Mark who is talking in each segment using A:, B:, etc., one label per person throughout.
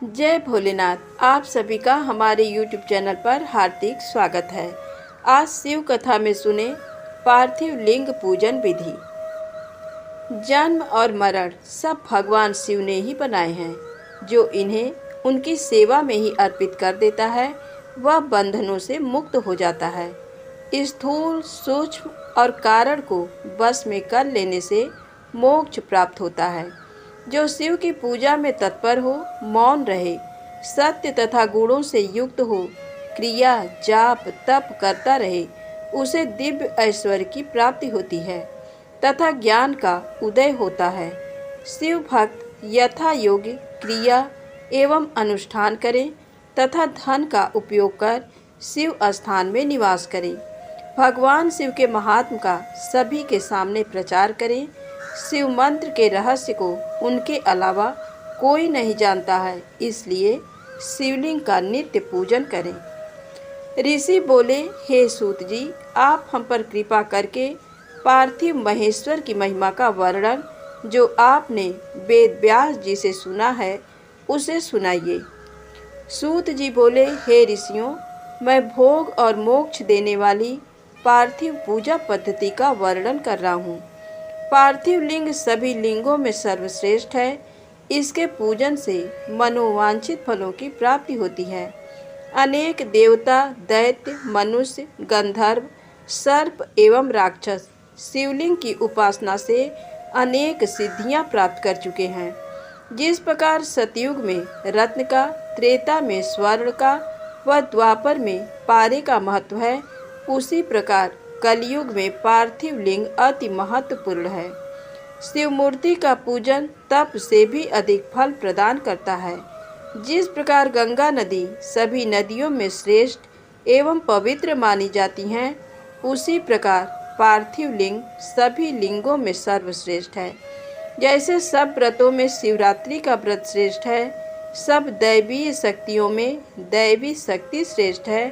A: जय भोलेनाथ। आप सभी का हमारे YouTube चैनल पर हार्दिक स्वागत है। आज शिव कथा में सुने पार्थिव लिंग पूजन विधि। जन्म और मरण सब भगवान शिव ने ही बनाए हैं। जो इन्हें उनकी सेवा में ही अर्पित कर देता है वह बंधनों से मुक्त हो जाता है। स्थूल, सूक्ष्म और कारण को वश में कर लेने से मोक्ष प्राप्त होता है। जो शिव की पूजा में तत्पर हो, मौन रहे, सत्य तथा गुणों से युक्त हो, क्रिया जाप तप करता रहे, उसे दिव्य ऐश्वर्य की प्राप्ति होती है तथा ज्ञान का उदय होता है। शिव भक्त यथा योग्य क्रिया एवं अनुष्ठान करें तथा धन का उपयोग कर शिव स्थान में निवास करें। भगवान शिव के महात्म का सभी के सामने प्रचार करें। शिव मंत्र के रहस्य को उनके अलावा कोई नहीं जानता है, इसलिए शिवलिंग का नित्य पूजन करें। ऋषि बोले, हे सूत जी, आप हम पर कृपा करके पार्थिव महेश्वर की महिमा का वर्णन जो आपने वेद व्यास जी से सुना है उसे सुनाइए। सूत जी बोले, हे ऋषियों, मैं भोग और मोक्ष देने वाली पार्थिव पूजा पद्धति का वर्णन कर रहा हूँ। पार्थिव लिंग सभी लिंगों में सर्वश्रेष्ठ है। इसके पूजन से मनोवांछित फलों की प्राप्ति होती है। अनेक देवता, दैत्य, मनुष्य, गंधर्व, सर्प एवं राक्षस शिवलिंग की उपासना से अनेक सिद्धियां प्राप्त कर चुके हैं। जिस प्रकार सतयुग में रत्न का, त्रेता में स्वर्ण का व द्वापर में पारे का महत्व है, उसी प्रकार कलयुग में पार्थिव लिंग अति महत्वपूर्ण है। शिव मूर्ति का पूजन तप से भी अधिक फल प्रदान करता है। जिस प्रकार गंगा नदी सभी नदियों में श्रेष्ठ एवं पवित्र मानी जाती हैं, उसी प्रकार पार्थिव लिंग सभी लिंगों में सर्वश्रेष्ठ है। जैसे सब व्रतों में शिवरात्रि का व्रत श्रेष्ठ है, सब दैवीय शक्तियों में दैवी शक्ति श्रेष्ठ है,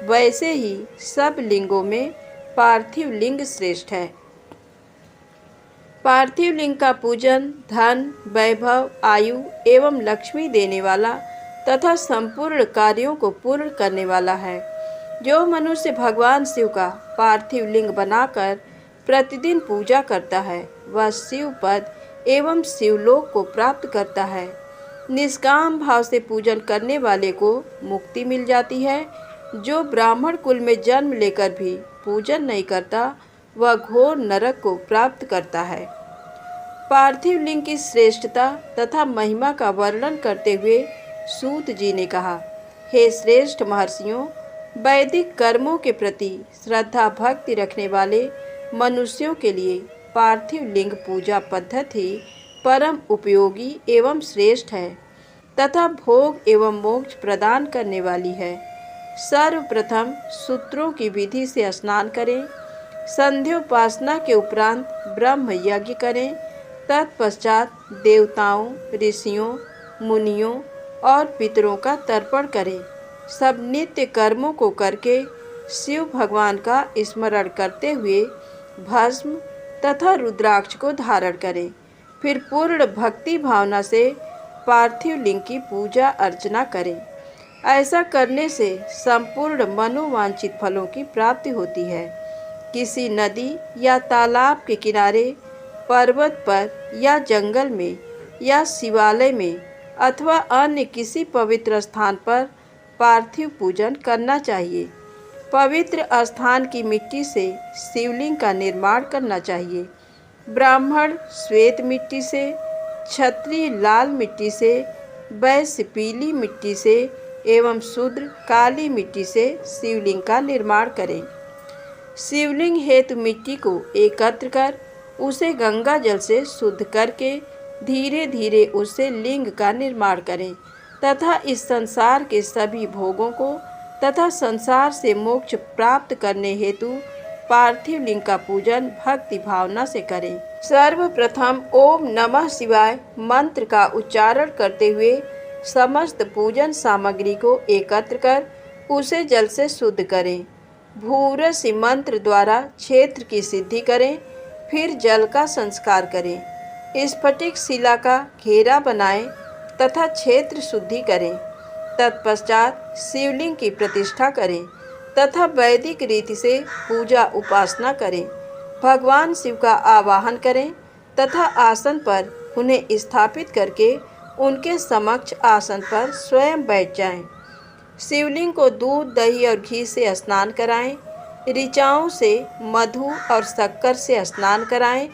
A: वैसे ही सब लिंगों में पार्थिव लिंग श्रेष्ठ है। पार्थिव लिंग का पूजन धन, वैभव, आयु एवं लक्ष्मी देने वाला तथा संपूर्ण कार्यों को पूर्ण करने वाला है। जो मनुष्य भगवान शिव का पार्थिव लिंग बनाकर प्रतिदिन पूजा करता है वह शिव पद एवं शिवलोक को प्राप्त करता है। निष्काम भाव से पूजन करने वाले को मुक्ति मिल जाती है। जो ब्राह्मण कुल में जन्म लेकर भी पूजन नहीं करता वह घोर नरक को प्राप्त करता है। पार्थिव लिंग की श्रेष्ठता तथा महिमा का वर्णन करते हुए सूत जी ने कहा, हे श्रेष्ठ महर्षियों, वैदिक कर्मों के प्रति श्रद्धा भक्ति रखने वाले मनुष्यों के लिए पार्थिव लिंग पूजा पद्धति परम उपयोगी एवं श्रेष्ठ है तथा भोग एवं मोक्ष प्रदान करने वाली है। सर्वप्रथम सूत्रों की विधि से स्नान करें। संध्योपासना के उपरांत ब्रह्म यज्ञ करें। तत्पश्चात देवताओं, ऋषियों, मुनियों और पितरों का तर्पण करें। सब नित्य कर्मों को करके शिव भगवान का स्मरण करते हुए भस्म तथा रुद्राक्ष को धारण करें। फिर पूर्ण भक्ति भावना से पार्थिव लिंग की पूजा अर्चना करें। ऐसा करने से संपूर्ण मनोवांछित फलों की प्राप्ति होती है। किसी नदी या तालाब के किनारे, पर्वत पर या जंगल में या शिवालय में अथवा अन्य किसी पवित्र स्थान पर पार्थिव पूजन करना चाहिए। पवित्र स्थान की मिट्टी से शिवलिंग का निर्माण करना चाहिए। ब्राह्मण श्वेत मिट्टी से, क्षत्रिय लाल मिट्टी से, वैश्य पीली मिट्टी से एवं शूद्र काली मिट्टी से शिवलिंग का निर्माण करें। शिवलिंग हेतु मिट्टी को एकत्र कर उसे गंगा जल से शुद्ध करके धीरे धीरे उससे लिंग का निर्माण करें तथा इस संसार के सभी भोगों को तथा संसार से मोक्ष प्राप्त करने हेतु पार्थिव लिंग का पूजन भक्ति भावना से करें। सर्वप्रथम ओम नमः शिवाय मंत्र का उच्चारण करते हुए समस्त पूजन सामग्री को एकत्र कर उसे जल से शुद्ध करें। भूरसी मंत्र द्वारा क्षेत्र की सिद्धि करें। फिर जल का संस्कार करें। स्फटिक शिला का घेरा बनाएं तथा क्षेत्र शुद्धि करें। तत्पश्चात शिवलिंग की प्रतिष्ठा करें तथा वैदिक रीति से पूजा उपासना करें। भगवान शिव का आवाहन करें तथा आसन पर उन्हें स्थापित करके उनके समक्ष आसन पर स्वयं बैठ जाएं। शिवलिंग को दूध, दही और घी से स्नान कराएं। ऋचाओं से, मधु और शक्कर से स्नान कराएं।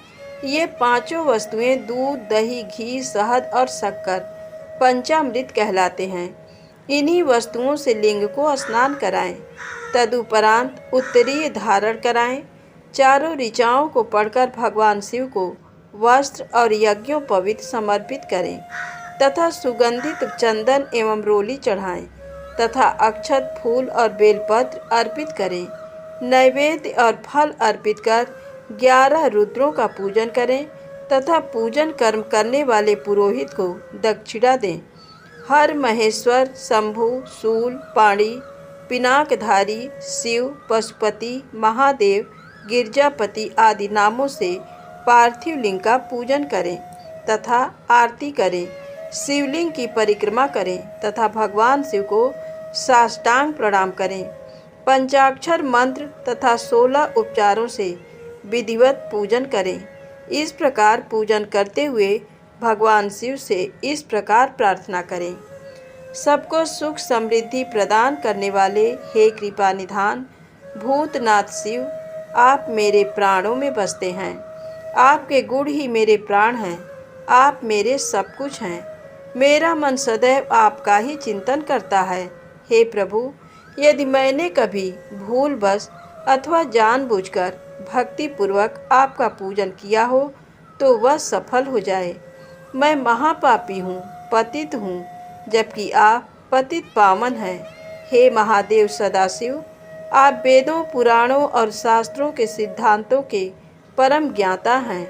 A: ये पांचों वस्तुएं दूध, दही, घी, शहद और शक्कर पंचामृत कहलाते हैं। इन्हीं वस्तुओं से लिंग को स्नान कराएं। तदुपरांत उत्तरीय धारण कराएं। चारों ऋचाओं को पढ़कर भगवान शिव को वस्त्र और यज्ञोपवीत समर्पित करें तथा सुगंधित चंदन एवं रोली चढ़ाएं तथा अक्षत, फूल और बेलपत्र अर्पित करें। नैवेद्य और फल अर्पित कर 11 रुद्रों का पूजन करें तथा पूजन कर्म करने वाले पुरोहित को दक्षिणा दें। हर महेश्वर, शंभु, शूल, पाणी, पिनाकधारी, शिव, पशुपति, महादेव, गिरजापति आदि नामों से पार्थिव लिंग का पूजन करें तथा आरती करें। शिवलिंग की परिक्रमा करें तथा भगवान शिव को साष्टांग प्रणाम करें। पंचाक्षर मंत्र तथा 16 उपचारों से विधिवत पूजन करें। इस प्रकार पूजन करते हुए भगवान शिव से इस प्रकार प्रार्थना करें। सबको सुख समृद्धि प्रदान करने वाले हे कृपा निधान भूतनाथ शिव, आप मेरे प्राणों में बसते हैं। आपके गुण ही मेरे प्राण हैं। आप मेरे सब कुछ हैं। मेरा मन सदैव आपका ही चिंतन करता है। हे प्रभु, यदि मैंने कभी भूलवश अथवा जानबूझकर भक्तिपूर्वक आपका पूजन किया हो तो वह सफल हो जाए। मैं महापापी हूँ, पतित हूँ, जबकि आप पतित पावन हैं। हे महादेव सदाशिव, आप वेदों, पुराणों और शास्त्रों के सिद्धांतों के परम ज्ञाता हैं।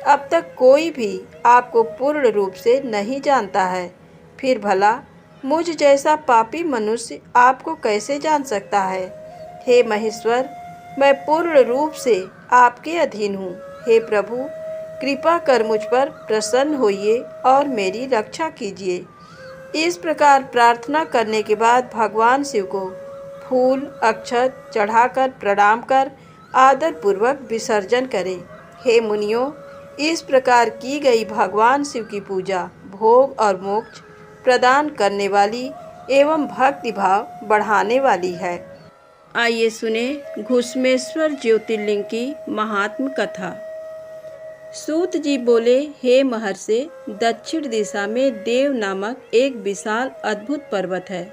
A: अब तक कोई भी आपको पूर्ण रूप से नहीं जानता है, फिर भला मुझ जैसा पापी मनुष्य आपको कैसे जान सकता है। हे महेश्वर, मैं पूर्ण रूप से आपके अधीन हूँ। हे प्रभु, कृपा कर मुझ पर प्रसन्न होइए और मेरी रक्षा कीजिए। इस प्रकार प्रार्थना करने के बाद भगवान शिव को फूल, अक्षत चढ़ाकर प्रणाम कर आदर पूर्वक विसर्जन करें। हे मुनियों, इस प्रकार की गई भगवान शिव की पूजा भोग और मोक्ष प्रदान करने वाली एवं भक्ति भाव बढ़ाने वाली है। आइए सुने घुश्मेश्वर ज्योतिर्लिंग की महात्म कथा। सूत जी बोले, हे महर्षि, दक्षिण दिशा में देव नामक एक विशाल अद्भुत पर्वत है।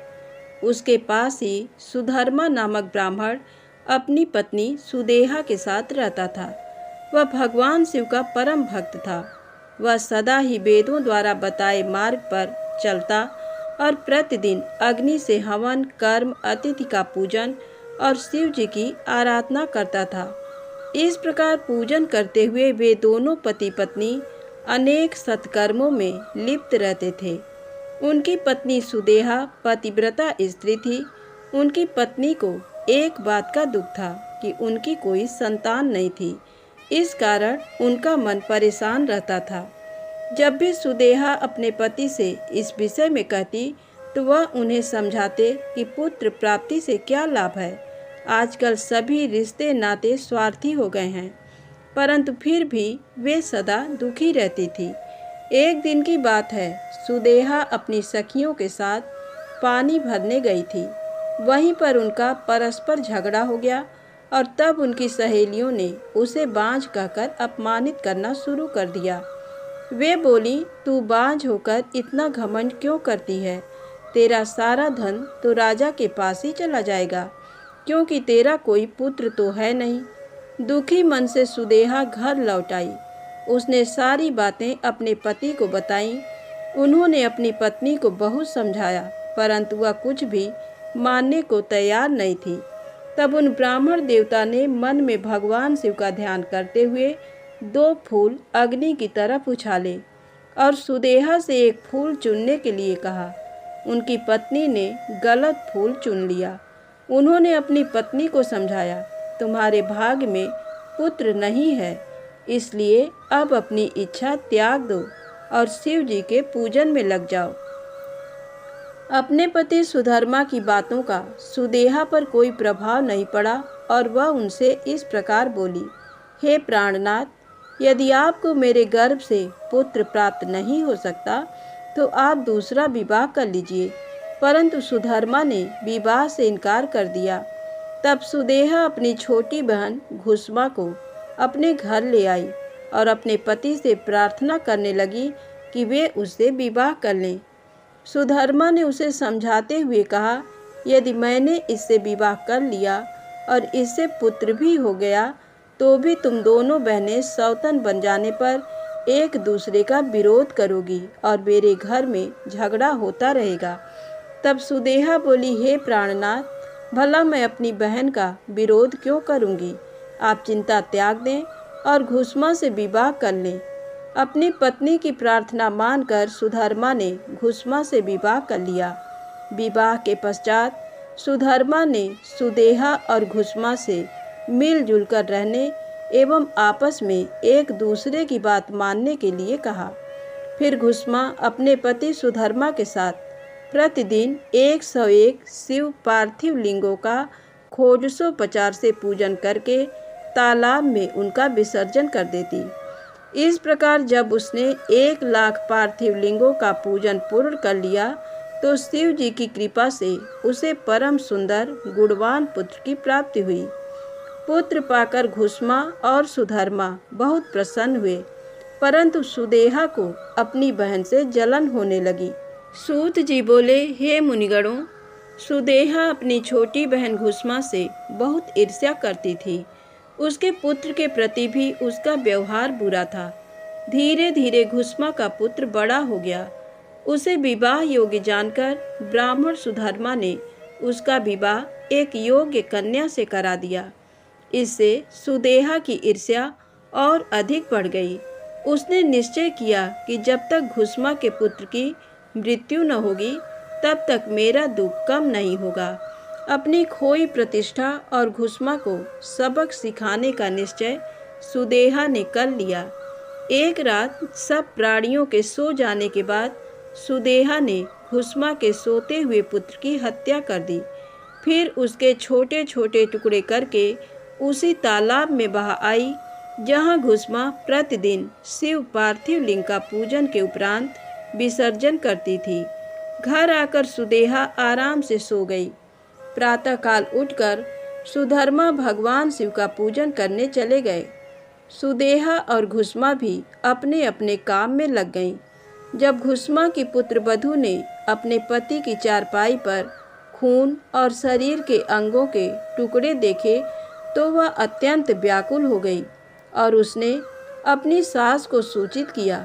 A: उसके पास ही सुधर्मा नामक ब्राह्मण अपनी पत्नी सुदेहा के साथ रहता था। वह भगवान शिव का परम भक्त था। वह सदा ही वेदों द्वारा बताए मार्ग पर चलता और प्रतिदिन अग्नि से हवन, कर्म, अतिथि का पूजन और शिव जी की आराधना करता था। इस प्रकार पूजन करते हुए वे दोनों पति पत्नी अनेक सत्कर्मों में लिप्त रहते थे। उनकी पत्नी सुदेहा पतिव्रता स्त्री थी। उनकी पत्नी को एक बात का दुख था कि उनकी कोई संतान नहीं थी। इस कारण उनका मन परेशान रहता था। जब भी सुदेहा अपने पति से इस विषय में कहती तो वह उन्हें समझाते कि पुत्र प्राप्ति से क्या लाभ है। आजकल सभी रिश्ते नाते स्वार्थी हो गए हैं, परंतु फिर भी वे सदा दुखी रहती थी। एक दिन की बात है, सुदेहा अपनी सखियों के साथ पानी भरने गई थी। वहीं पर उनका परस्पर झगड़ा हो गया और तब उनकी सहेलियों ने उसे बांझ कहकर अपमानित करना शुरू कर दिया। वे बोली, तू बांझ होकर इतना घमंड क्यों करती है? तेरा सारा धन तो राजा के पास ही चला जाएगा, क्योंकि तेरा कोई पुत्र तो है नहीं। दुखी मन से सुदेहा घर लौट आई। उसने सारी बातें अपने पति को बताईं। उन्होंने अपनी पत्नी को बहुत समझाया, परंतु वह कुछ भी मानने को तैयार नहीं थी। तब उन ब्राह्मण देवता ने मन में भगवान शिव का ध्यान करते हुए 2 फूल अग्नि की तरफ उछाले और सुदेहा से एक फूल चुनने के लिए कहा। उनकी पत्नी ने गलत फूल चुन लिया। उन्होंने अपनी पत्नी को समझाया, तुम्हारे भाग्य में पुत्र नहीं है, इसलिए अब अपनी इच्छा त्याग दो और शिव जी के पूजन में लग जाओ। अपने पति सुधर्मा की बातों का सुदेहा पर कोई प्रभाव नहीं पड़ा और वह उनसे इस प्रकार बोली, हे प्राणनाथ, यदि आपको मेरे गर्भ से पुत्र प्राप्त नहीं हो सकता तो आप दूसरा विवाह कर लीजिए। परंतु सुधर्मा ने विवाह से इनकार कर दिया। तब सुदेहा अपनी छोटी बहन घुसमा को अपने घर ले आई और अपने पति से प्रार्थना करने लगी कि वे उससे विवाह कर लें। सुधर्मा ने उसे समझाते हुए कहा, यदि मैंने इससे विवाह कर लिया और इससे पुत्र भी हो गया तो भी तुम दोनों बहनें सौतन बन जाने पर एक दूसरे का विरोध करोगी और मेरे घर में झगड़ा होता रहेगा। तब सुदेहा बोली, हे प्राणनाथ, भला मैं अपनी बहन का विरोध क्यों करूंगी? आप चिंता त्याग दें और घुसमा से विवाह कर लें। अपनी पत्नी की प्रार्थना मानकर सुधर्मा ने घुसमा से विवाह कर लिया। विवाह के पश्चात सुधर्मा ने सुदेहा और घुसमा से मिलजुल कर रहने एवं आपस में एक दूसरे की बात मानने के लिए कहा। फिर घुसमा अपने पति सुधर्मा के साथ प्रतिदिन 101 शिव पार्थिव लिंगों का खोजसोपचार से पूजन करके तालाब में उनका विसर्जन कर देती। इस प्रकार जब उसने 1,00,000 पार्थिव लिंगों का पूजन पूर्ण कर लिया तो शिव जी की कृपा से उसे परम सुंदर गुणवान पुत्र की प्राप्ति हुई। पुत्र पाकर घुसमा और सुधर्मा बहुत प्रसन्न हुए, परंतु सुदेहा को अपनी बहन से जलन होने लगी। सूत जी बोले, हे मुनिगणों, सुदेहा अपनी छोटी बहन घुसमा से बहुत ईर्ष्या करती थी। उसके पुत्र के प्रति भी उसका व्यवहार बुरा था। धीरे धीरे घुसमा का पुत्र बड़ा हो गया। उसे विवाह योग्य जानकर ब्राह्मण सुधर्मा ने उसका विवाह एक योग्य कन्या से करा दिया। इससे सुदेहा की ईर्ष्या और अधिक बढ़ गई। उसने निश्चय किया कि जब तक घुसमा के पुत्र की मृत्यु न होगी तब तक मेरा दुख कम नहीं होगा। अपनी खोई प्रतिष्ठा और घुसमा को सबक सिखाने का निश्चय सुदेहा ने कर लिया। एक रात सब प्राणियों के सो जाने के बाद सुदेहा ने घुसमा के सोते हुए पुत्र की हत्या कर दी। फिर उसके छोटे छोटे टुकड़े करके उसी तालाब में बहा आई जहाँ घुसमा प्रतिदिन शिव पार्थिव लिंग का पूजन के उपरांत विसर्जन करती थी। घर आकर सुदेहा आराम से सो गई। प्रातःकाल उठकर सुधर्मा भगवान शिव का पूजन करने चले गए। सुदेहा और घुसमा भी अपने अपने काम में लग गईं। जब घुसमा की पुत्र वधू ने अपने पति की चारपाई पर खून और शरीर के अंगों के टुकड़े देखे तो वह अत्यंत व्याकुल हो गई और उसने अपनी सास को सूचित किया।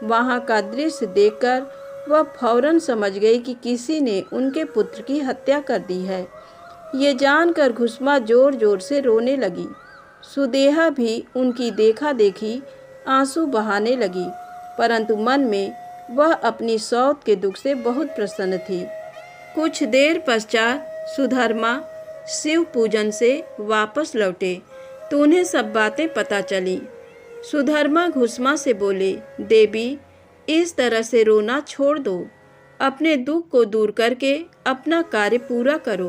A: वहाँ का दृश्य देखकर वह फौरन समझ गई कि किसी ने उनके पुत्र की हत्या कर दी है। ये जानकर घुसमा जोर जोर से रोने लगी। सुदेहा भी उनकी देखा देखी आंसू बहाने लगी, परंतु मन में वह अपनी सौत के दुख से बहुत प्रसन्न थी। कुछ देर पश्चात सुधर्मा शिव पूजन से वापस लौटे तो उन्हें सब बातें पता चली। सुधर्मा घुसमा से बोले, देवी, इस तरह से रोना छोड़ दो। अपने दुख को दूर करके अपना कार्य पूरा करो।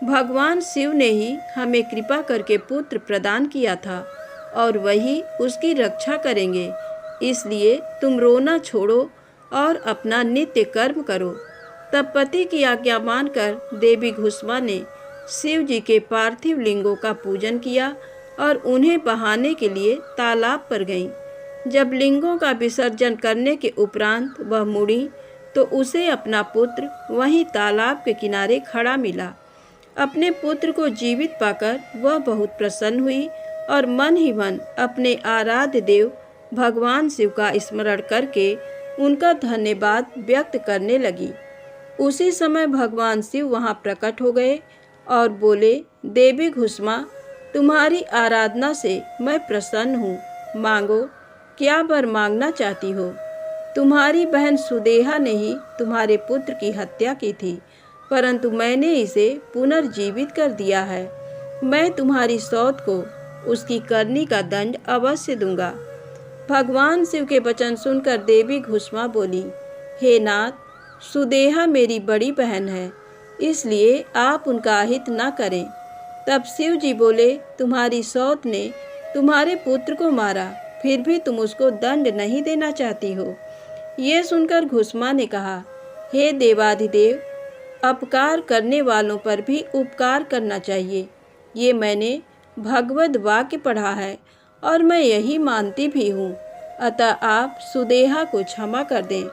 A: भगवान शिव ने ही हमें कृपा करके पुत्र प्रदान किया था और वही उसकी रक्षा करेंगे। इसलिए तुम रोना छोड़ो और अपना नित्य कर्म करो। तब पति की आज्ञा मानकर देवी घुसमा ने शिव जी के पार्थिव लिंगों का पूजन किया और उन्हें बहाने के लिए तालाब पर गईं। जब लिंगों का विसर्जन करने के उपरांत वह मुड़ी तो उसे अपना पुत्र वहीं तालाब के किनारे खड़ा मिला। अपने पुत्र को जीवित पाकर वह बहुत प्रसन्न हुई और मन ही मन अपने आराध्य देव भगवान शिव का स्मरण करके उनका धन्यवाद व्यक्त करने लगी। उसी समय भगवान शिव वहां प्रकट हो गए और बोले, देवी घुसमा, तुम्हारी आराधना से मैं प्रसन्न हूँ। मांगो, क्या वर मांगना चाहती हो? तुम्हारी बहन सुदेहा ने ही तुम्हारे पुत्र की हत्या की थी, परंतु मैंने इसे पुनर्जीवित कर दिया है। मैं तुम्हारी सौत को उसकी करनी का दंड अवश्य दूंगा। भगवान शिव के वचन सुनकर देवी घुसमा बोली, हे नाथ, सुदेहा मेरी बड़ी बहन है, इसलिए आप उनका अहित न करें। तब शिव जी बोले, तुम्हारी सौत ने तुम्हारे पुत्र को मारा, फिर भी तुम उसको दंड नहीं देना चाहती हो। ये सुनकर घुसमा ने कहा, हे देवाधिदेव, अपकार करने वालों पर भी उपकार करना चाहिए। ये मैंने भगवद वाक्य पढ़ा है और मैं यही मानती भी हूँ, अतः आप सुदेहा को क्षमा कर दें।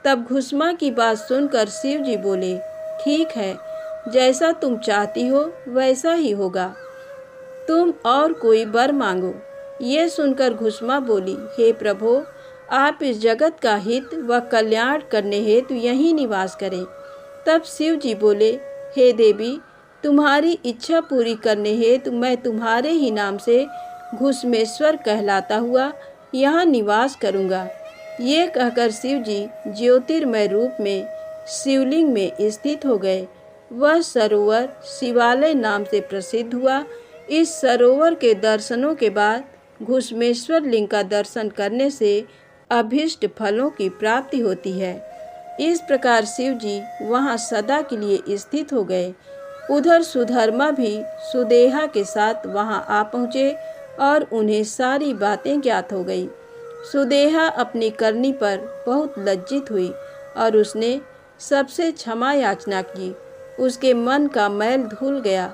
A: तब घुसमा की बात सुनकर शिव जी बोले, ठीक है, जैसा तुम चाहती हो वैसा ही होगा, तुम और कोई वर मांगो। ये सुनकर घुसमा बोली, हे प्रभु, आप इस जगत का हित व कल्याण करने हेतु यहीं निवास करें। तब शिव जी बोले, हे देवी, तुम्हारी इच्छा पूरी करने हेतु मैं तुम्हारे ही नाम से घुसमेश्वर कहलाता हुआ यहाँ निवास करूँगा। ये कहकर शिव जी ज्योतिर्मय रूप में शिवलिंग में स्थित हो गए। वह सरोवर शिवालय नाम से प्रसिद्ध हुआ। इस सरोवर के दर्शनों के बाद घुसमेश्वर लिंग का दर्शन करने से अभीष्ट फलों की प्राप्ति होती है। इस प्रकार शिव जी वहाँ सदा के लिए स्थित हो गए। उधर सुधर्मा भी सुदेहा के साथ वहाँ आ पहुँचे और उन्हें सारी बातें ज्ञात हो गई। सुदेहा अपनी करनी पर बहुत लज्जित हुई और उसने सबसे क्षमा याचना की। उसके मन का मैल धुल गया।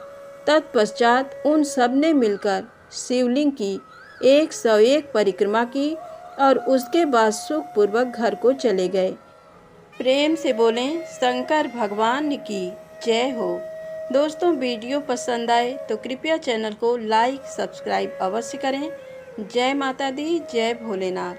A: तत्पश्चात उन सब ने मिलकर शिवलिंग की 101 परिक्रमा की और उसके बाद सुखपूर्वक घर को चले गए। प्रेम से बोलें शंकर भगवान की जय हो। दोस्तों, वीडियो पसंद आए तो कृपया चैनल को लाइक सब्सक्राइब अवश्य करें। जय माता दी, जय भोलेनाथ।